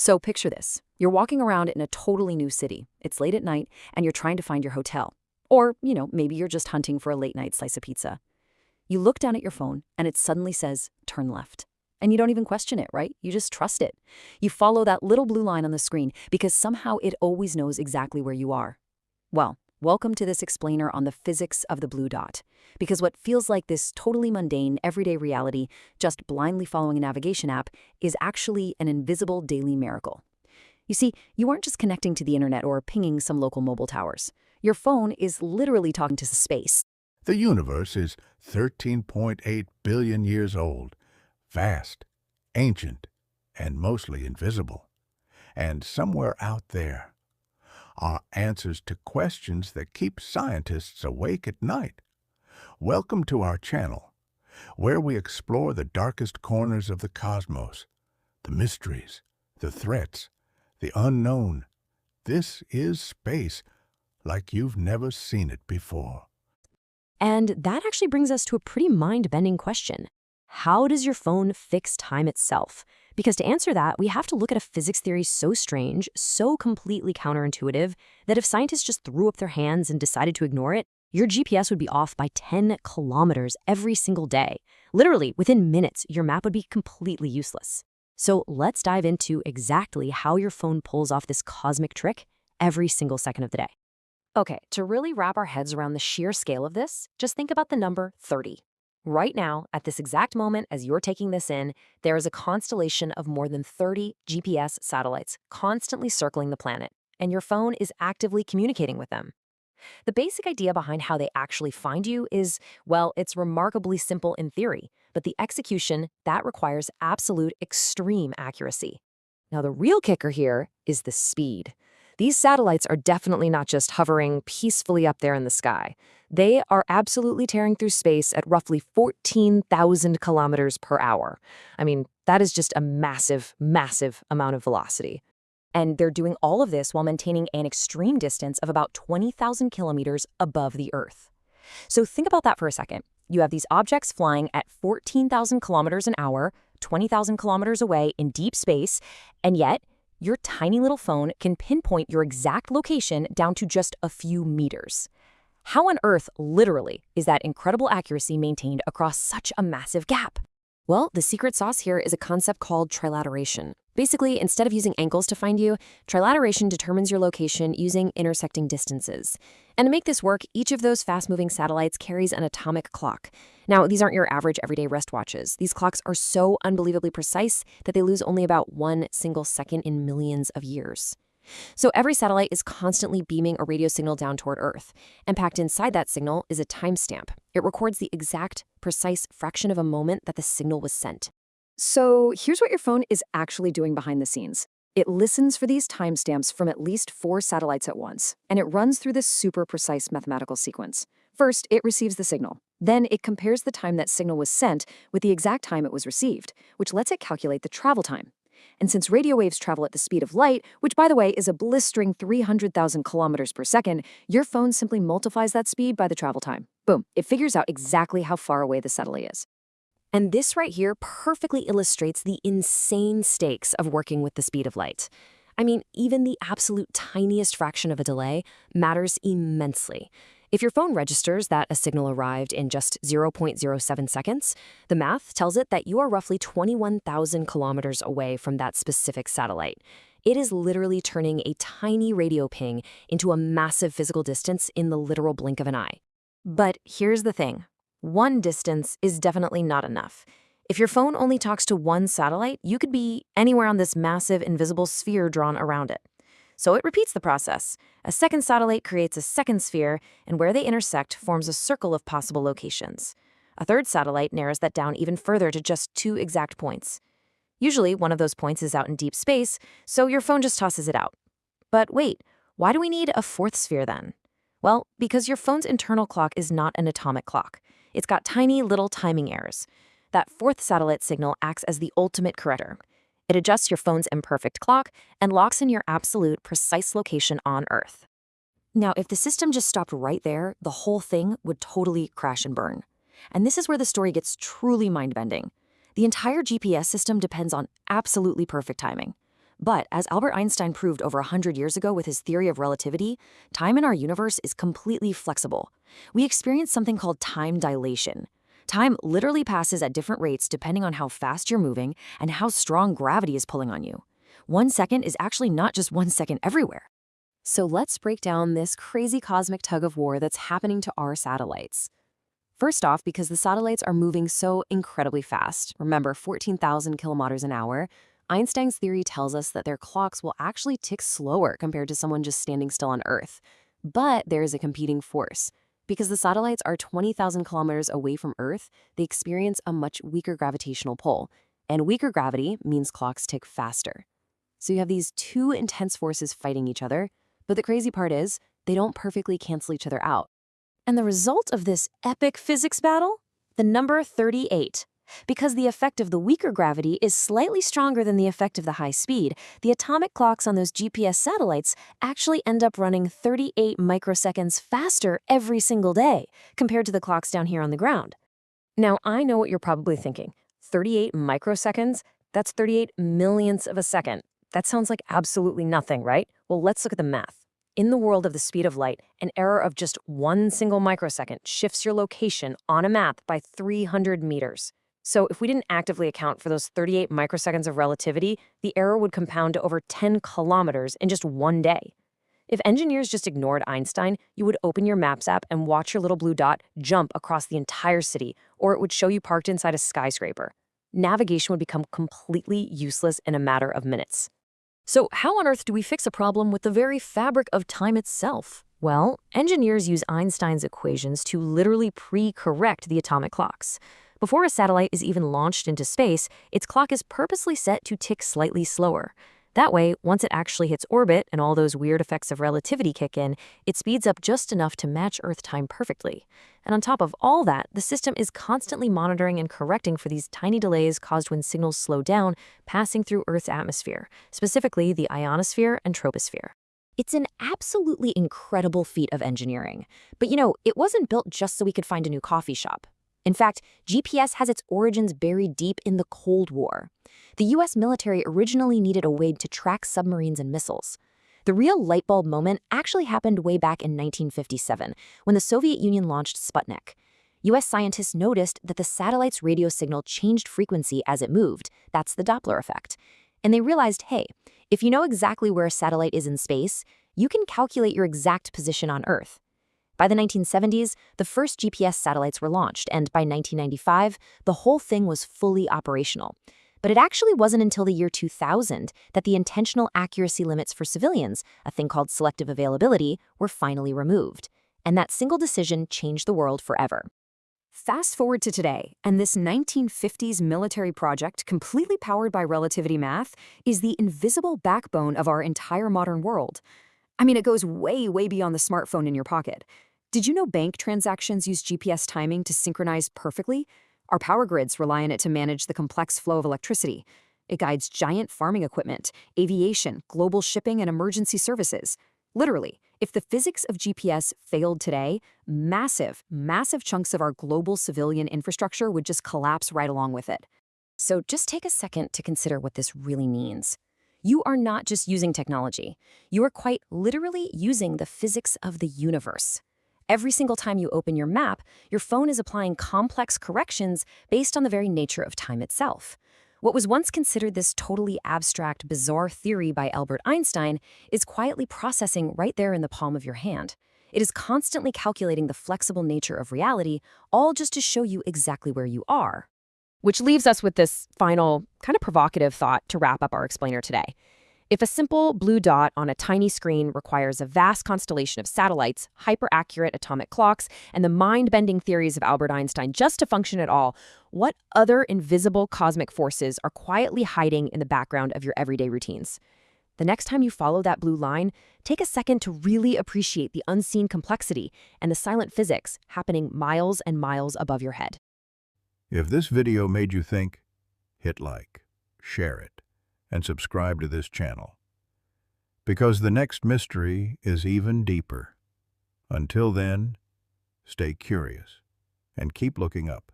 So picture this. You're walking around in a totally new city. It's late at night, and you're trying to find your hotel. Or, maybe you're just hunting for a late-night slice of pizza. You look down at your phone, and it suddenly says, turn left. And you don't even question it, right? You just trust it. You follow that little blue line on the screen because somehow it always knows exactly where you are. Well, welcome to this explainer on the physics of the blue dot. Because what feels like this totally mundane, everyday reality, just blindly following a navigation app, is actually an invisible daily miracle. You see, you aren't just connecting to the internet or pinging some local mobile towers. Your phone is literally talking to space. The universe is 13.8 billion years old, vast, ancient, and mostly invisible. And somewhere out there are answers to questions that keep scientists awake at night. Welcome to our channel, where we explore the darkest corners of the cosmos, the mysteries, the threats, the unknown. This is space like you've never seen it before. And that actually brings us to a pretty mind-bending question. How does your phone fix time itself? Because to answer that, we have to look at a physics theory so strange, so completely counterintuitive, that if scientists just threw up their hands and decided to ignore it, your GPS would be off by 10 kilometers every single day. Literally, within minutes, your map would be completely useless. So let's dive into exactly how your phone pulls off this cosmic trick every single second of the day. Okay, to really wrap our heads around the sheer scale of this, just think about the number 30. Right now, at this exact moment as you're taking this in, there is a constellation of more than 30 GPS satellites constantly circling the planet, and your phone is actively communicating with them. The basic idea behind how they actually find you is, well, it's remarkably simple in theory, but the execution, that requires absolute extreme accuracy. Now, the real kicker here is the speed. These satellites are definitely not just hovering peacefully up there in the sky. They are absolutely tearing through space at roughly 14,000 kilometers per hour. I mean, that is just a massive, massive amount of velocity. And they're doing all of this while maintaining an extreme distance of about 20,000 kilometers above the Earth. So think about that for a second. You have these objects flying at 14,000 kilometers an hour, 20,000 kilometers away in deep space, and yet your tiny little phone can pinpoint your exact location down to just a few meters. How on earth, literally, is that incredible accuracy maintained across such a massive gap? Well, the secret sauce here is a concept called trilateration. Basically, instead of using angles to find you, trilateration determines your location using intersecting distances. And to make this work, each of those fast-moving satellites carries an atomic clock. Now, these aren't your average everyday wristwatches. These clocks are so unbelievably precise that they lose only about 1 single second in millions of years. So every satellite is constantly beaming a radio signal down toward Earth, and packed inside that signal is a timestamp. It records the exact, precise fraction of a moment that the signal was sent. So here's what your phone is actually doing behind the scenes. It listens for these timestamps from at least 4 satellites at once, and it runs through this super precise mathematical sequence. First, it receives the signal. Then it compares the time that signal was sent with the exact time it was received, which lets it calculate the travel time. And since radio waves travel at the speed of light, which by the way is a blistering 300,000 kilometers per second, your phone simply multiplies that speed by the travel time. Boom, it figures out exactly how far away the satellite is. And this right here perfectly illustrates the insane stakes of working with the speed of light. I mean, even the absolute tiniest fraction of a delay matters immensely. If your phone registers that a signal arrived in just 0.07 seconds, the math tells it that you are roughly 21,000 kilometers away from that specific satellite. It is literally turning a tiny radio ping into a massive physical distance in the literal blink of an eye. But here's the thing. One distance is definitely not enough. If your phone only talks to one satellite, you could be anywhere on this massive invisible sphere drawn around it. So it repeats the process. A second satellite creates a second sphere, and where they intersect forms a circle of possible locations. A third satellite narrows that down even further to just 2 exact points. Usually, one of those points is out in deep space, so your phone just tosses it out. But wait, why do we need a fourth sphere then? Well, because your phone's internal clock is not an atomic clock. It's got tiny little timing errors. That fourth satellite signal acts as the ultimate corrector. It adjusts your phone's imperfect clock and locks in your absolute precise location on Earth. Now, if the system just stopped right there, the whole thing would totally crash and burn. And this is where the story gets truly mind-bending. The entire GPS system depends on absolutely perfect timing. But as Albert Einstein proved over 100 years ago with his theory of relativity, time in our universe is completely flexible. We experience something called time dilation. Time literally passes at different rates depending on how fast you're moving and how strong gravity is pulling on you. 1 second is actually not just 1 second everywhere. So let's break down this crazy cosmic tug of war that's happening to our satellites. First off, because the satellites are moving so incredibly fast, remember 14,000 kilometers an hour, Einstein's theory tells us that their clocks will actually tick slower compared to someone just standing still on Earth. But there is a competing force. Because the satellites are 20,000 kilometers away from Earth, they experience a much weaker gravitational pull. And weaker gravity means clocks tick faster. So you have these two intense forces fighting each other, but the crazy part is they don't perfectly cancel each other out. And the result of this epic physics battle? The number 38. Because the effect of the weaker gravity is slightly stronger than the effect of the high speed, the atomic clocks on those GPS satellites actually end up running 38 microseconds faster every single day compared to the clocks down here on the ground. Now, I know what you're probably thinking. 38 microseconds? That's 38 millionths of a second. That sounds like absolutely nothing, right? Well, let's look at the math. In the world of the speed of light, an error of just 1 single microsecond shifts your location on a map by 300 meters. So if we didn't actively account for those 38 microseconds of relativity, the error would compound to over 10 kilometers in just 1 day. If engineers just ignored Einstein, you would open your Maps app and watch your little blue dot jump across the entire city, or it would show you parked inside a skyscraper. Navigation would become completely useless in a matter of minutes. So how on earth do we fix a problem with the very fabric of time itself? Well, engineers use Einstein's equations to literally pre-correct the atomic clocks. Before a satellite is even launched into space, its clock is purposely set to tick slightly slower. That way, once it actually hits orbit and all those weird effects of relativity kick in, it speeds up just enough to match Earth time perfectly. And on top of all that, the system is constantly monitoring and correcting for these tiny delays caused when signals slow down passing through Earth's atmosphere, specifically the ionosphere and troposphere. It's an absolutely incredible feat of engineering. But it wasn't built just so we could find a new coffee shop. In fact, GPS has its origins buried deep in the Cold War. The US military originally needed a way to track submarines and missiles. The real light bulb moment actually happened way back in 1957, when the Soviet Union launched Sputnik. US scientists noticed that the satellite's radio signal changed frequency as it moved. That's the Doppler effect. And they realized, hey, if you know exactly where a satellite is in space, you can calculate your exact position on Earth. By the 1970s, the first GPS satellites were launched, and by 1995, the whole thing was fully operational. But it actually wasn't until the year 2000 that the intentional accuracy limits for civilians, a thing called selective availability, were finally removed. And that single decision changed the world forever. Fast forward to today, and this 1950s military project, completely powered by relativity math, is the invisible backbone of our entire modern world. I mean, it goes way, way beyond the smartphone in your pocket. Did you know bank transactions use GPS timing to synchronize perfectly? Our power grids rely on it to manage the complex flow of electricity. It guides giant farming equipment, aviation, global shipping, and emergency services. Literally, if the physics of GPS failed today, massive, massive chunks of our global civilian infrastructure would just collapse right along with it. So just take a second to consider what this really means. You are not just using technology. You are quite literally using the physics of the universe. Every single time you open your map, your phone is applying complex corrections based on the very nature of time itself. What was once considered this totally abstract, bizarre theory by Albert Einstein is quietly processing right there in the palm of your hand. It is constantly calculating the flexible nature of reality, all just to show you exactly where you are. Which leaves us with this final, kind of provocative thought to wrap up our explainer today. If a simple blue dot on a tiny screen requires a vast constellation of satellites, hyper-accurate atomic clocks, and the mind-bending theories of Albert Einstein just to function at all, what other invisible cosmic forces are quietly hiding in the background of your everyday routines? The next time you follow that blue line, take a second to really appreciate the unseen complexity and the silent physics happening miles and miles above your head. If this video made you think, hit like, share it, and subscribe to this channel, because the next mystery is even deeper. Until then, stay curious and keep looking up.